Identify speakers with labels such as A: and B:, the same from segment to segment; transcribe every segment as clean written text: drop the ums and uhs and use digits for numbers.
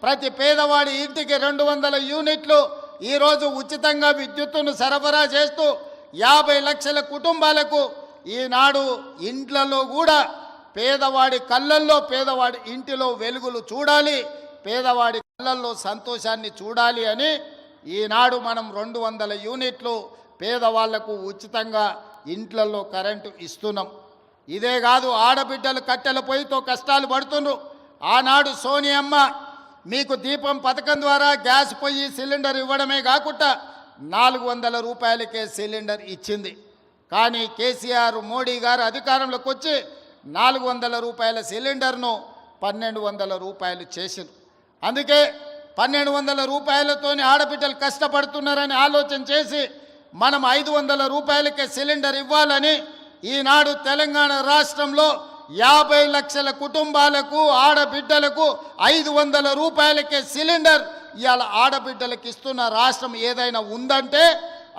A: ప్రతి పేదవాడి ఇంటికి 200 యూనిట్లు ఈరోజు ఉచితంగా విద్యుత్తును సరఫరా చేస్తూ 50 లక్షల కుటుంబాలకు ఈనాడు ఇండ్లలో కూడా పేదవాడి కళ్ళల్లో పేదవాడి ఇంటిలో వెలుగులు చూడాలి, పేదవాడి కళ్ళల్లో సంతోషాన్ని చూడాలి అని ఈనాడు మనం 200 యూనిట్లు పేదవాళ్లకు ఉచితంగా ఇంట్లలో కరెంటు ఇస్తున్నాం. ఇదే కాదు, ఆడబిడ్డలు కట్టెల పొయ్యితో కష్టాలు పడుతున్నారు. ఆనాడు సోనియమ్మ మీకు దీపం పథకం ద్వారా గ్యాస్ పొయ్యి సిలిండర్ ఇవ్వడమే కాకుండా 400 రూపాయలకే సిలిండర్ ఇచ్చింది. కానీ కేసీఆర్ మోడీ గారు అధికారంలోకి వచ్చి 400 రూపాయల సిలిండర్ను 1200 రూపాయలు చేసింది. అందుకే 1200 రూపాయలతోనే ఆడబిడ్డలు కష్టపడుతున్నారని ఆలోచన చేసి మనం 500 రూపాయలకే సిలిండర్ ఇవ్వాలని ఈనాడు తెలంగాణ రాష్ట్రంలో 50 లక్షల కుటుంబాలకు ఆడబిడ్డలకు 500 రూపాయలకే సిలిండర్ ఇవాళ ఆడబిడ్డలకు ఇస్తున్న రాష్ట్రం ఏదైనా ఉందంటే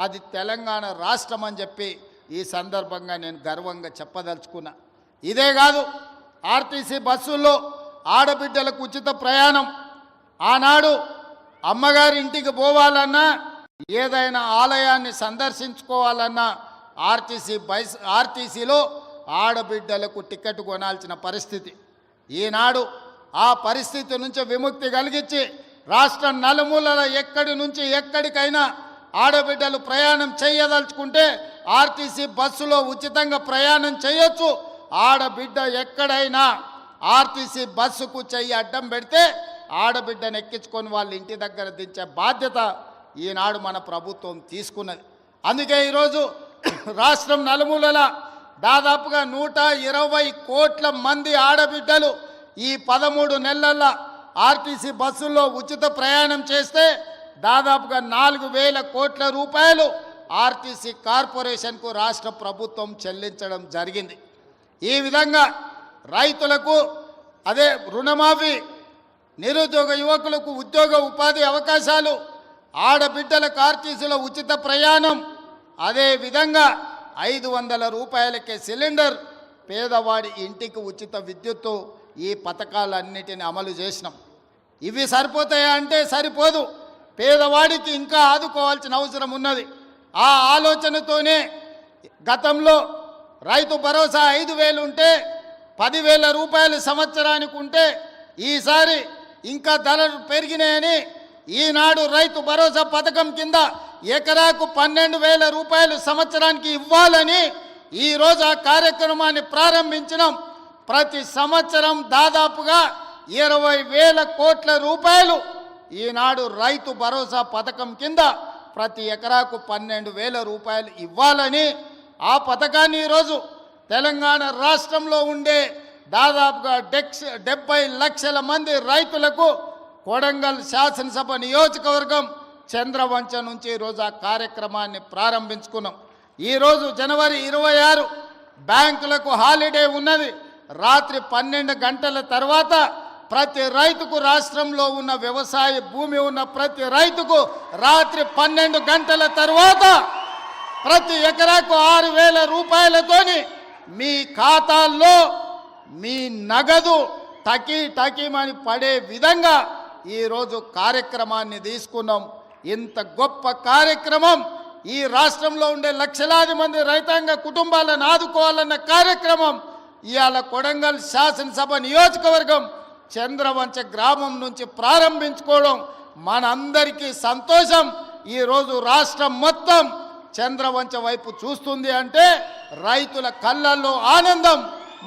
A: అది తెలంగాణ రాష్ట్రం అని చెప్పి ఈ సందర్భంగా నేను గర్వంగా చెప్పదలుచుకున్నా. ఇదే కాదు, ఆర్టీసీ బస్సుల్లో ఆడబిడ్డలకు ఉచిత ప్రయాణం. ఆనాడు అమ్మగారి ఇంటికి పోవాలన్నా ఏదైనా ఆలయాన్ని సందర్శించుకోవాలన్నా ఆర్టీసీలో ఆడబిడ్డలకు టికెట్ కొనాల్సిన పరిస్థితి. ఈనాడు ఆ పరిస్థితి నుంచి విముక్తి కలిగించి రాష్ట్రం నలుమూలల ఎక్కడి నుంచి ఎక్కడికైనా ఆడబిడ్డలు ప్రయాణం చేయదలుచుకుంటే ఆర్టీసీ బస్సులో ఉచితంగా ప్రయాణం చేయొచ్చు. ఆడబిడ్డ ఎక్కడైనా ఆర్టీసీ బస్సుకు చెయ్యి అడ్డం పెడితే ఆడబిడ్డను ఎక్కించుకొని వాళ్ళ ఇంటి దగ్గర దించే బాధ్యత ఈనాడు మన ప్రభుత్వం తీసుకున్నది. అందుకే ఈరోజు రాష్ట్రం నలుమూలల దాదాపుగా 120 కోట్ల మంది ఆడబిడ్డలు ఈ 13 నెలల ఆర్టీసీ బస్సుల్లో ఉచిత ప్రయాణం చేస్తే దాదాపుగా 4000 కోట్ల రూపాయలు ఆర్టీసీ కార్పొరేషన్కు రాష్ట్ర ప్రభుత్వం చెల్లించడం జరిగింది. ఈ విధంగా రైతులకు అదే రుణమాఫీ, నిరుద్యోగ యువకులకు ఉద్యోగ ఉపాధి అవకాశాలు, ఆడబిడ్డలకు ఆర్టీసీలో ఉచిత ప్రయాణం, అదే విధంగా 500 రూపాయలకే సిలిండర్, పేదవాడి ఇంటికి ఉచిత విద్యుత్తు, ఈ పథకాలన్నిటిని అమలు చేసినాం. ఇవి సరిపోతాయా అంటే సరిపోదు, పేదవాడికి ఇంకా ఆదుకోవాల్సిన అవసరం ఉన్నది. ఆ ఆలోచనతోనే గతంలో రైతు భరోసా 5,000 ఉంటే 10,000 రూపాయలు సంవత్సరానికి ఉంటే ఈసారి ఇంకా ధరలు పెరిగినాయని ఈనాడు రైతు భరోసా పథకం కింద ఎకరాకు 12,000 రూపాయలు సంవత్సరానికి ఇవ్వాలని ఈరోజు ఆ కార్యక్రమాన్ని ప్రారంభించినాం. ప్రతి సంవత్సరం దాదాపుగా 20,000 కోట్ల రూపాయలు ఈనాడు రైతు భరోసా పథకం కింద ప్రతి ఎకరాకు 12,000 రూపాయలు ఇవ్వాలని ఆ పథకాన్ని ఈరోజు తెలంగాణ రాష్ట్రంలో ఉండే దాదాపుగా 70 లక్షల మంది రైతులకు కొడంగల్ శాసనసభ నియోజకవర్గం చంద్రవంచ నుంచి ఈరోజు ఆ కార్యక్రమాన్ని ప్రారంభించుకున్నాం. ఈరోజు జనవరి 26 బ్యాంకులకు హాలిడే ఉన్నది. రాత్రి 12 గంటల తర్వాత ప్రతి రైతుకు, రాష్ట్రంలో ఉన్న వ్యవసాయ భూమి ఉన్న ప్రతి రైతుకు రాత్రి 12 గంటల తర్వాత ప్రతి ఎకరాకు 6,000 రూపాయలతోని మీ ఖాతాల్లో మీ నగదు టకీమని పడే విధంగా ఈరోజు కార్యక్రమాన్ని తీసుకున్నాం. ఇంత గొప్ప కార్యక్రమం, ఈ రాష్ట్రంలో ఉండే లక్షలాది మంది రైతాంగ కుటుంబాలను ఆదుకోవాలన్న కార్యక్రమం ఇవాళ కొడంగల్ శాసనసభ నియోజకవర్గం చంద్రవంచ గ్రామం నుంచి ప్రారంభించుకోవడం మనందరికీ సంతోషం. ఈరోజు రాష్ట్రం మొత్తం చంద్రవంచ వైపు చూస్తుంది అంటే రైతుల కళ్ళల్లో ఆనందం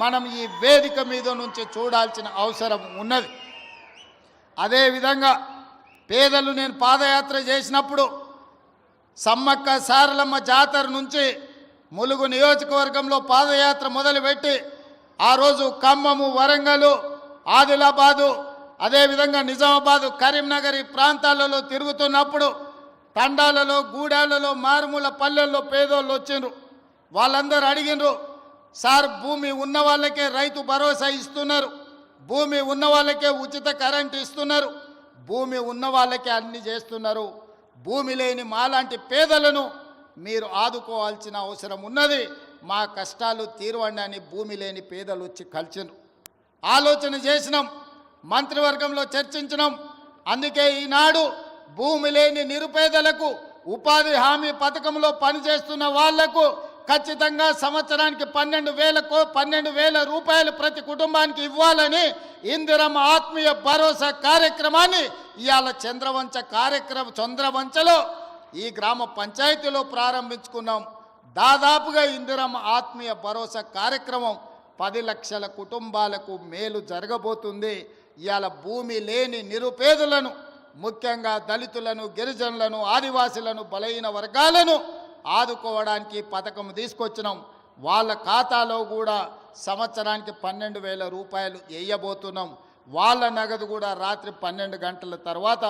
A: మనం ఈ వేదిక మీద నుంచి చూడాల్సిన అవసరం ఉన్నది. అదేవిధంగా పేదలు, నేను పాదయాత్ర చేసినప్పుడు సమ్మక్క సారలమ్మ జాతర నుంచి ములుగు నియోజకవర్గంలో పాదయాత్ర మొదలుపెట్టి ఆ రోజు ఖమ్మము, వరంగల్, ఆదిలాబాదు, అదేవిధంగా నిజామాబాదు, కరీంనగర్ ఈ ప్రాంతాలలో తిరుగుతున్నప్పుడు తండాలలో, గూడాలలో, మారుమూల పల్లెల్లో పేదోళ్ళు వచ్చిండ్రు. వాళ్ళందరూ అడిగినరు, సార్ భూమి ఉన్న వాళ్ళకే రైతు భరోసా ఇస్తున్నారు, భూమి ఉన్న వాళ్ళకే ఉచిత కరెంటు ఇస్తున్నారు, భూమి ఉన్న వాళ్ళకే అన్ని చేస్తున్నారు, భూమి లేని మాలాంటి పేదలను మీరు ఆదుకోవాల్సిన అవసరం ఉన్నది, మా కష్టాలు తీరవండి అని భూమి లేని పేదలు వచ్చి కలిసినారు. ఆలోచన చేసినాం, మంత్రివర్గంలో చర్చించినాం. అందుకే ఈనాడు భూమి లేని నిరుపేదలకు ఉపాధి హామీ పథకంలో పనిచేస్తున్న వాళ్లకు ఖచ్చితంగా సంవత్సరానికి 12,000 రూపాయలు ప్రతి కుటుంబానికి ఇవ్వాలని ఇందిరమ్మ ఆత్మీయ భరోసా కార్యక్రమాన్ని ఇవాళ చంద్రవంచలో ఈ గ్రామ పంచాయతీలో ప్రారంభించుకున్నాం. దాదాపుగా ఇందిరమ్మ ఆత్మీయ భరోసా కార్యక్రమం 10 లక్షల కుటుంబాలకు మేలు జరగబోతుంది. ఇవాళ భూమి లేని నిరుపేదలను, ముఖ్యంగా దళితులను, గిరిజనులను, ఆదివాసులను, బలహీన వర్గాలను ఆదుకోవడానికి పథకం తీసుకొచ్చినాం. వాళ్ళ ఖాతాలో కూడా సంవత్సరానికి 12,000 రూపాయలు వేయబోతున్నాం. వాళ్ళ నగదు కూడా రాత్రి 12 గంటల తర్వాత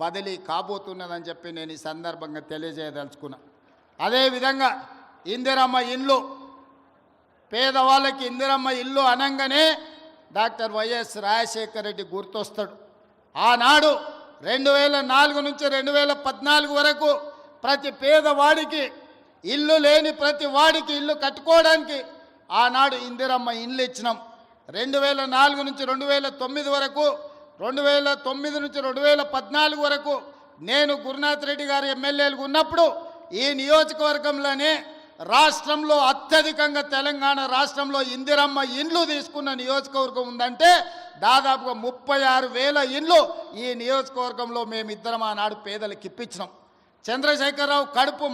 A: బదిలీ కాబోతున్నదని చెప్పి నేను ఈ సందర్భంగా తెలియజేయదలుచుకున్నా. అదేవిధంగా ఇందిరమ్మ ఇండ్లు, పేదవాళ్ళకి ఇందిరమ్మ ఇల్లు అనగానే డాక్టర్ వైఎస్ రాజశేఖర రెడ్డి గుర్తొస్తాడు. ఆనాడు 2004 నుంచి 2014 వరకు ప్రతి పేదవాడికి ఇల్లు లేని ప్రతి వాడికి ఇల్లు కట్టుకోవడానికి ఆనాడు ఇందిరమ్మ ఇండ్లు ఇచ్చినాం. 2004 నుంచి 2009 వరకు, 2009 నుంచి 2014 వరకు నేను గురునాథ్ రెడ్డి గారు ఎమ్మెల్యేలు ఉన్నప్పుడు ఈ నియోజకవర్గంలోనే రాష్ట్రంలో అత్యధికంగా తెలంగాణ రాష్ట్రంలో ఇందిరమ్మ ఇండ్లు తీసుకున్న నియోజకవర్గం ఉందంటే దాదాపుగా 36,000 ఇండ్లు ఈ నియోజకవర్గంలో మేమిద్దరం ఆనాడు పేదలకు ఇప్పించినాం. చంద్రశేఖరరావు కడుపు